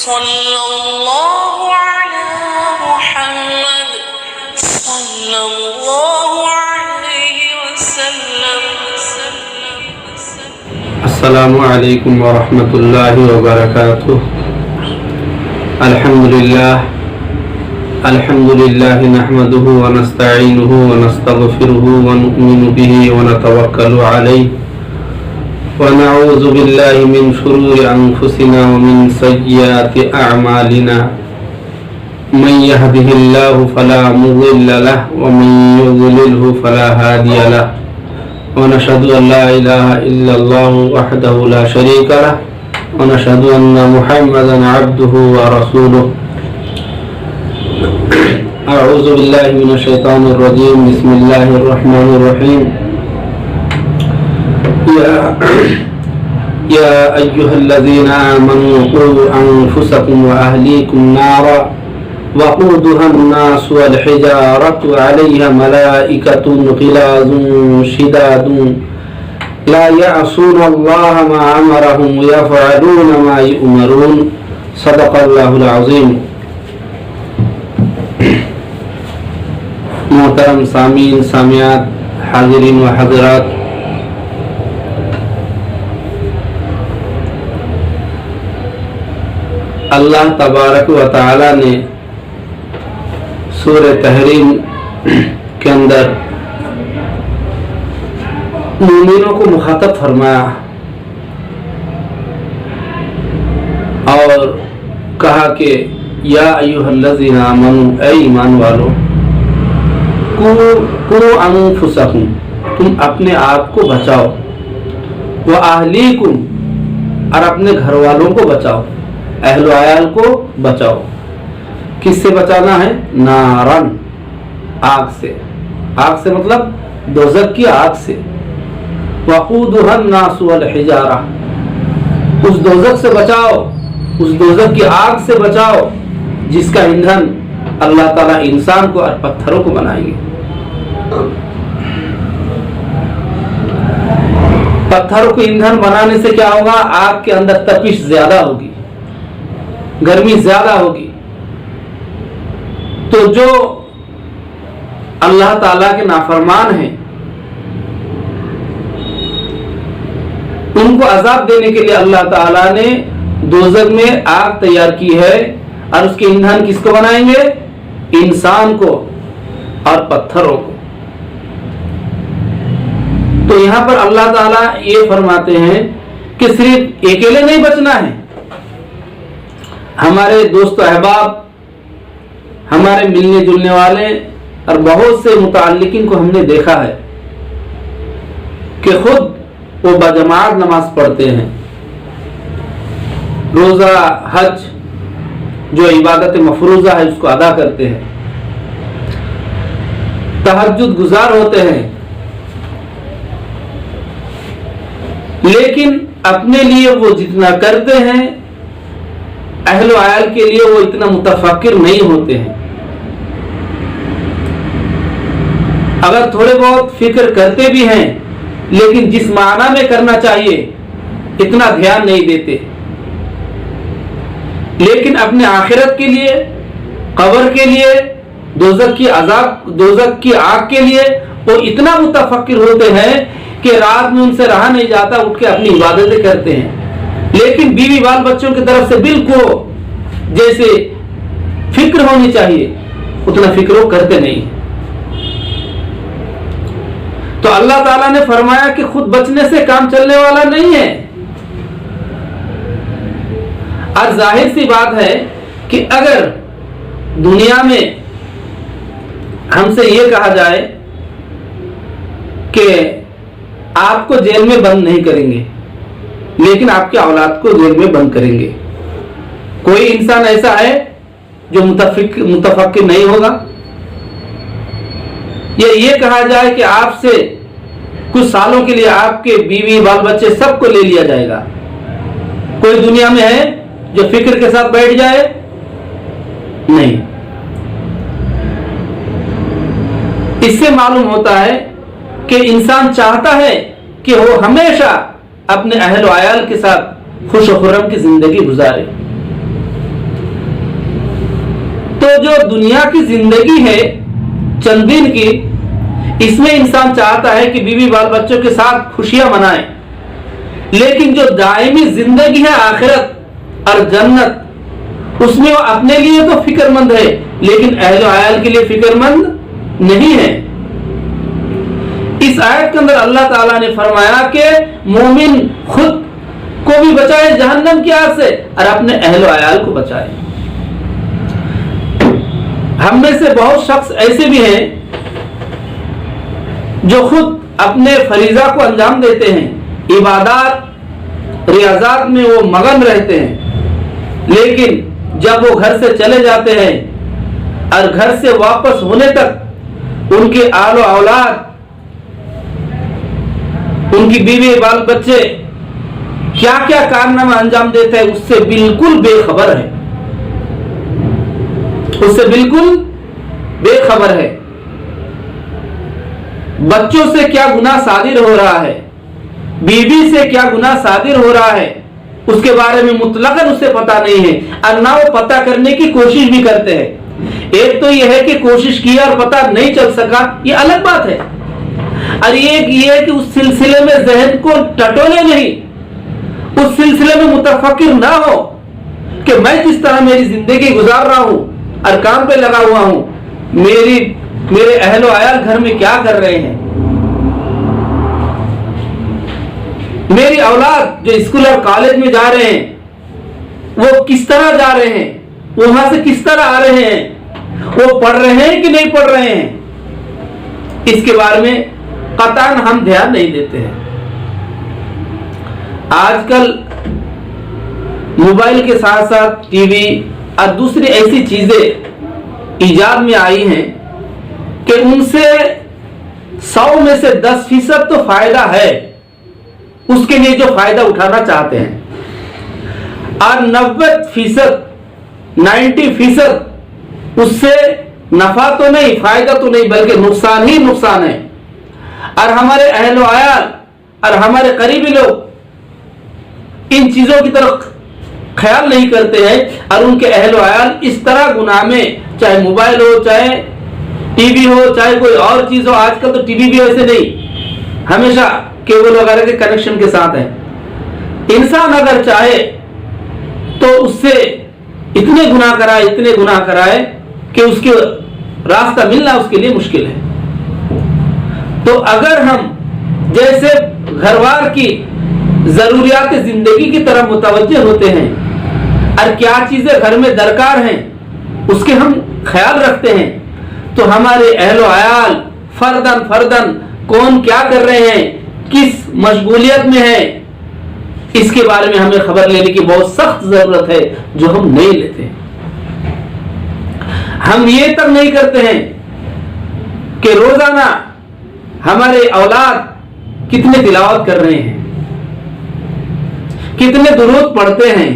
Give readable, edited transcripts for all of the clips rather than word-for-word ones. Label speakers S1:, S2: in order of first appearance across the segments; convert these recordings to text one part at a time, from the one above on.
S1: صلی اللہ علی محمد صلی اللہ علیہ وسلم.
S2: السلام علیکم ورحمۃ اللہ وبرکاتہ. الحمد للہ نحمده ونستعینه ونستغفره ونؤمن به ونتوکل علیہ ونعوذ باللہ من شرور انفسنا ومن سیئات اعمالنا. من يهده الله فلا مضل له ومن يضلله فلا هادي له. ونشهد ان لا اله الا الله وحده لا شريك له ونشهد ان محمدا عبده ورسوله. اعوذ باللہ من الشیطان الرجیم. بسم اللہ الرحمن الرحیم. یا ایہا الذین آمنوا قوا انفسکم واہلیکم نارا وقودها الناس والحجارة علیہا ملائکۃ غلاظ شداد لا یعصون اللہ ما امرهم ویفعلون ما یؤمرون. صدق اللہ العظیم. محترم سامعین سامعات، حاضرین و حضرات، اللہ تبارک و تعالی نے سورہ تحریم کے اندر مومنوں کو مخاطب فرمایا اور کہا کہ یا ایھا الذین آمنوا، اے ایمان والو، قوا انفسکم، تم اپنے آپ کو بچاؤ، واہلیکم، اور اپنے گھر والوں کو بچاؤ، اہل و عیال کو بچاؤ. کس سے بچانا ہے؟ نارن، آگ سے. آگ سے مطلب دوزخ کی آگ سے. وقودها الناس والحجارہ، اس دوزخ سے بچاؤ، اس دوزخ کی آگ سے بچاؤ جس کا ایندھن اللہ تعالیٰ انسان کو اور پتھروں کو بنائیں گے. پتھروں کو ایندھن بنانے سے کیا ہوگا؟ آگ کے اندر تپش زیادہ ہوگی، گرمی زیادہ ہوگی. تو جو اللہ تعالیٰ کے نافرمان ہیں ان کو عذاب دینے کے لیے اللہ تعالیٰ نے دوزخ میں آگ تیار کی ہے، اور اس کے ایندھن کس کو بنائیں گے؟ انسان کو اور پتھروں کو. تو یہاں پر اللہ تعالیٰ یہ فرماتے ہیں کہ صرف اکیلے نہیں بچنا ہے. ہمارے دوست و احباب، ہمارے ملنے جلنے والے اور بہت سے متعلقین کو ہم نے دیکھا ہے کہ خود وہ بجماعت نماز پڑھتے ہیں، روزہ حج جو عبادت مفروضہ ہے اس کو ادا کرتے ہیں، تہجد گزار ہوتے ہیں، لیکن اپنے لیے وہ جتنا کرتے ہیں اہل و عیال کے لیے وہ اتنا متفکر نہیں ہوتے ہیں. اگر تھوڑے بہت فکر کرتے بھی ہیں لیکن جس معنی میں کرنا چاہیے اتنا دھیان نہیں دیتے. لیکن اپنے آخرت کے لیے، قبر کے لیے، دوزخ کی عذاب، دوزخ کی آگ کے لیے وہ اتنا متفکر ہوتے ہیں کہ رات میں ان سے رہا نہیں جاتا، اٹھ کے اپنی عبادتیں کرتے ہیں. لیکن بیوی بال بچوں کی طرف سے بالکل جیسے فکر ہونی چاہیے اتنا فکر وہ کرتے نہیں. تو اللہ تعالیٰ نے فرمایا کہ خود بچنے سے کام چلنے والا نہیں ہے. اور ظاہر سی بات ہے کہ اگر دنیا میں ہم سے یہ کہا جائے کہ آپ کو جیل میں بند نہیں کریں گے لیکن آپ کے اولاد کو جیل میں بند کریں گے، کوئی انسان ایسا ہے جو متفکر نہیں ہوگا؟ یا یہ کہا جائے کہ آپ سے کچھ سالوں کے لیے آپ کے بیوی بال بچے سب کو لے لیا جائے گا، کوئی دنیا میں ہے جو فکر کے ساتھ بیٹھ جائے؟ نہیں. اس سے معلوم ہوتا ہے کہ انسان چاہتا ہے کہ وہ ہمیشہ اپنے اہل و عیال کے ساتھ خوش و خرم کی زندگی گزارے. تو جو دنیا کی زندگی ہے چند دن کی، اس میں انسان چاہتا ہے کہ بیوی بال بچوں کے ساتھ خوشیاں منائے، لیکن جو دائمی زندگی ہے آخرت اور جنت، اس میں وہ اپنے لیے تو فکر مند ہے لیکن اہل و عیال کے لیے فکر مند نہیں ہے۔ اس آیت کے اندر اللہ تعالیٰ نے فرمایا کہ مومن خود کو بھی بچائے جہنم کی آگ سے اور اپنے اہل و عیال کو بچائے۔ ہم میں سے بہت شخص ایسے بھی ہیں جو خود اپنے فریضہ کو انجام دیتے ہیں، عبادات ریاضات میں وہ مگن رہتے ہیں، لیکن جب وہ گھر سے چلے جاتے ہیں اور گھر سے واپس ہونے تک ان کے آل و اولاد، ان کی بیوی بال بچے کیا کیا کارنامہ انجام دیتے ہیں اس سے بالکل بے خبر ہے، اس سے بالکل بے خبر ہے۔ بچوں سے کیا گناہ صادر ہو رہا ہے، بیوی سے کیا گناہ صادر ہو رہا ہے، اس کے بارے میں مطلقاً اسے پتا نہیں ہے، اور نہ وہ پتا کرنے کی کوشش بھی کرتے ہیں۔ ایک تو یہ ہے کہ کوشش کیا اور پتا نہیں چل سکا، یہ الگ بات ہے، اور ایک یہ ہے کہ اس سلسلے میں ذہن کو ٹٹولے نہیں، اس سلسلے میں متفکر نہ ہو کہ میں کس طرح میری زندگی گزار رہا ہوں اور کام پہ لگا ہوا ہوں، میرے اہل و عیال گھر میں کیا کر رہے ہیں، میری اولاد جو اسکول اور کالج میں جا رہے ہیں وہ کس طرح جا رہے ہیں، وہاں سے کس طرح آ رہے ہیں، وہ پڑھ رہے ہیں کہ نہیں پڑھ رہے ہیں، اس کے بارے میں قطعاً ہم دھیان نہیں دیتے ہیں۔ آج کل موبائل کے ساتھ ساتھ ٹی وی اور دوسری ایسی چیزیں ایجاد میں آئی ہیں کہ ان سے 100 میں سے 10% تو فائدہ ہے اس کے لیے جو فائدہ اٹھانا چاہتے ہیں، اور 90% اس سے نفع تو نہیں، فائدہ تو نہیں، بلکہ نقصان ہی نقصان ہے، اور ہمارے اہل و عیال اور ہمارے قریبی لوگ ان چیزوں کی طرف خیال نہیں کرتے ہیں، اور ان کے اہل و عیال اس طرح گناہ میں، چاہے موبائل ہو، چاہے ٹی وی ہو، چاہے کوئی اور چیز ہو، آج کل تو ٹی وی بھی ایسے نہیں، ہمیشہ کیبل وغیرہ کے کنیکشن کے ساتھ ہے، انسان اگر چاہے تو اس سے اتنے گناہ کرائے کہ اس کے راستہ ملنا اس کے لیے مشکل ہے۔ تو اگر ہم جیسے گھروار کی ضروریات زندگی کی طرف متوجہ ہوتے ہیں اور کیا چیزیں گھر میں درکار ہیں اس کے ہم خیال رکھتے ہیں، تو ہمارے اہل و عیال فرداً کون کیا کر رہے ہیں، کس مشغولیت میں ہے، اس کے بارے میں ہمیں خبر لینے کی بہت سخت ضرورت ہے، جو ہم نہیں لیتے۔ ہم یہ تک نہیں کرتے ہیں کہ روزانہ ہمارے اولاد کتنے تلاوت کر رہے ہیں، کتنے درود پڑھتے ہیں،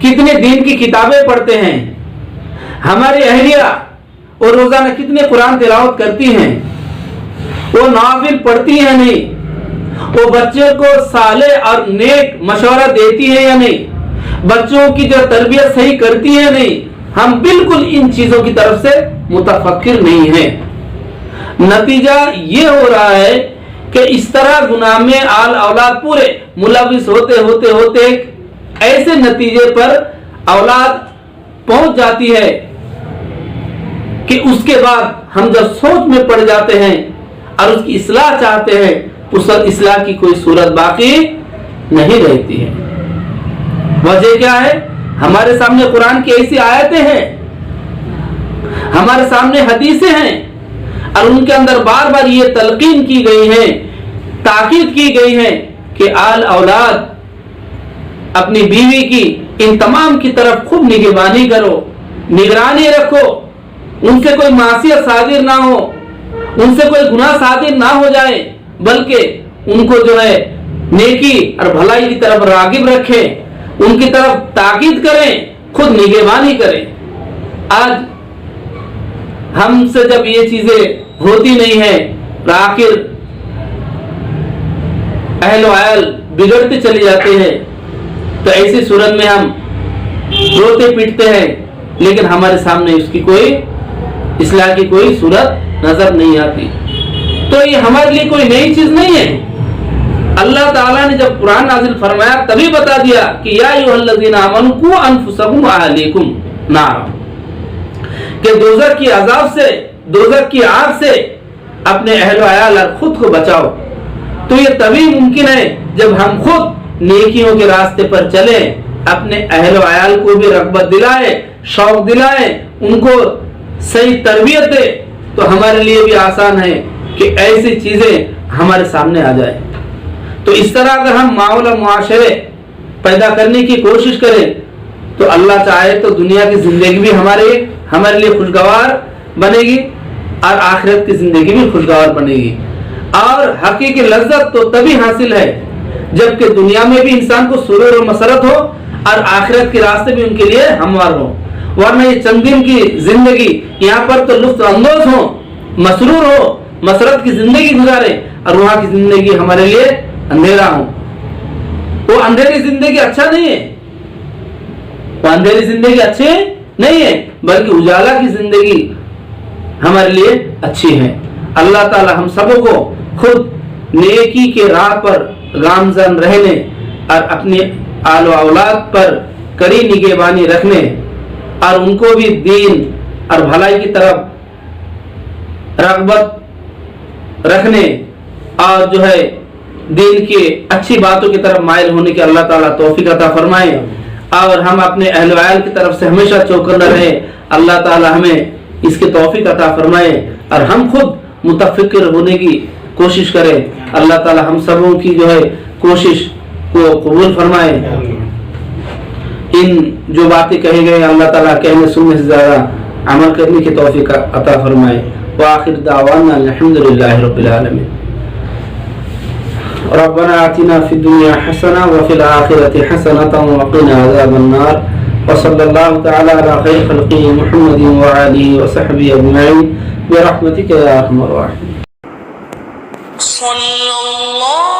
S2: کتنے دین کی کتابیں پڑھتے ہیں، ہماری اہلیہ وہ روزانہ کتنے قرآن تلاوت کرتی ہیں، وہ نوافل پڑھتی ہیں نہیں، وہ بچے کو صالح اور نیک مشورہ دیتی ہے یا نہیں، بچوں کی جو تربیت صحیح کرتی ہے نہیں، ہم بالکل ان چیزوں کی طرف سے متفکر نہیں ہیں۔ نتیجہ یہ ہو رہا ہے کہ اس طرح گناہ میں آل اولاد پورے ملوث ہوتے ایسے نتیجے پر اولاد پہنچ جاتی ہے کہ اس کے بعد ہم جب سوچ میں پڑ جاتے ہیں اور اس کی اصلاح چاہتے ہیں، اس اصلاح کی کوئی صورت باقی نہیں رہتی ہے۔ وجہ کیا ہے؟ ہمارے سامنے قرآن کی ایسی آیتیں ہیں، ہمارے سامنے حدیثیں ہیں، اور ان کے اندر بار بار یہ تلقین کی گئی ہے، تاکید کی گئی ہے کہ آل اولاد اپنی بیوی کی ان تمام کی طرف خوب نگہبانی کرو، نگرانی رکھو، ان سے کوئی معصیت صادر نہ ہو، ان سے کوئی گناہ صادر نہ ہو جائے، بلکہ ان کو جو ہے نیکی اور بھلائی کی طرف راغب رکھیں، ان کی طرف تاکید کریں، خود نگہبانی کریں۔ آج ہم سے جب یہ چیزیں ہوتی نہیں ہیں، آخر اہل و عیال بگڑتے چلے جاتے ہیں، تو ایسی صورت میں ہم روتے پیٹتے ہیں، لیکن ہمارے سامنے اس کی کوئی اصلاح کی کوئی صورت نظر نہیں آتی. تو یہ ہمارے لیے کوئی نئی چیز نہیں ہے. اللہ تعالیٰ نے جب قرآن نازل فرمایا تبھی بتا دیا کہ یا ایھا الذین آمنوا قوا انفسکم واہلیکم نارا، کہ دوزخ کی عذاب سے، دوزخ کی آگ سے اپنے اہل و عیال اور خود کو بچاؤ. تو یہ تبھی ممکن ہے جب ہم خود نیکیوں کے راستے پر چلیں، اپنے اہل و عیال کو بھی رغبت دلائیں، شوق دلائیں، ان کو صحیح تربیت دے. تو ہمارے لیے بھی آسان ہے کہ ایسی چیزیں ہمارے سامنے آ جائیں. تو اس طرح اگر ہم ماحول اور معاشرے پیدا کرنے کی کوشش کریں تو اللہ چاہے تو دنیا کی زندگی بھی ہمارے لیے خوشگوار بنے گی اور آخرت کی زندگی بھی خوشگوار بنے گی. اور حقیقی لذت تو تبھی حاصل ہے جبکہ دنیا میں بھی انسان کو سرور و مسرت ہو اور آخرت کے راستے بھی ان کے لیے ہموار ہو. ورنہ یہ چند دن کی زندگی یہاں پر تو لطف اندوز ہو، مسرور ہو، مسرت کی زندگی گزارے، اور وہاں کی زندگی ہمارے لیے اندھیرا ہو. وہ اندھیری زندگی اچھا نہیں ہے، وہ اندھیری زندگی اچھی نہیں ہے، بلکہ اجالا کی زندگی ہمارے لیے اچھی ہے. اللہ تعالی ہم سب کو خود نیکی کے راہ پر گامزن رہنے اور اپنے آل و اولاد پر کڑی نگہبانی رکھنے اور ان کو بھی دین اور بھلائی کی طرف رغبت رکھنے اور جو ہے دین کی اچھی باتوں کی طرف مائل ہونے کی اللہ تعالیٰ توفیق عطا فرمائے. اور ہم اپنے اہل و عیال کی طرف سے ہمیشہ چوکنا رہے. اللہ تعالیٰ ہمیں اس کی توفیق عطا فرمائے اور ہم خود متفکر ہونے کی کوشش کریں. اللہ تعالیٰ ہم سبوں کی جو ہے کوشش کو قبول فرمائے. ان جو باتیں کہے گئے اللہ تعالیٰ کہنے سننے سے زیادہ عمل کرنے کی توفیق عطا فرمائے. وآخر دعوانا الحمدللہ رب العالمین. ربنا آتنا في الدنيا حسنة وفي الآخرة حسنة وقنا عذاب النار. وصلى الله تعالى على خير خلقه محمد وآله وصحبه أجمعين برحمتك يا أرحم الراحمين.
S1: صلى الله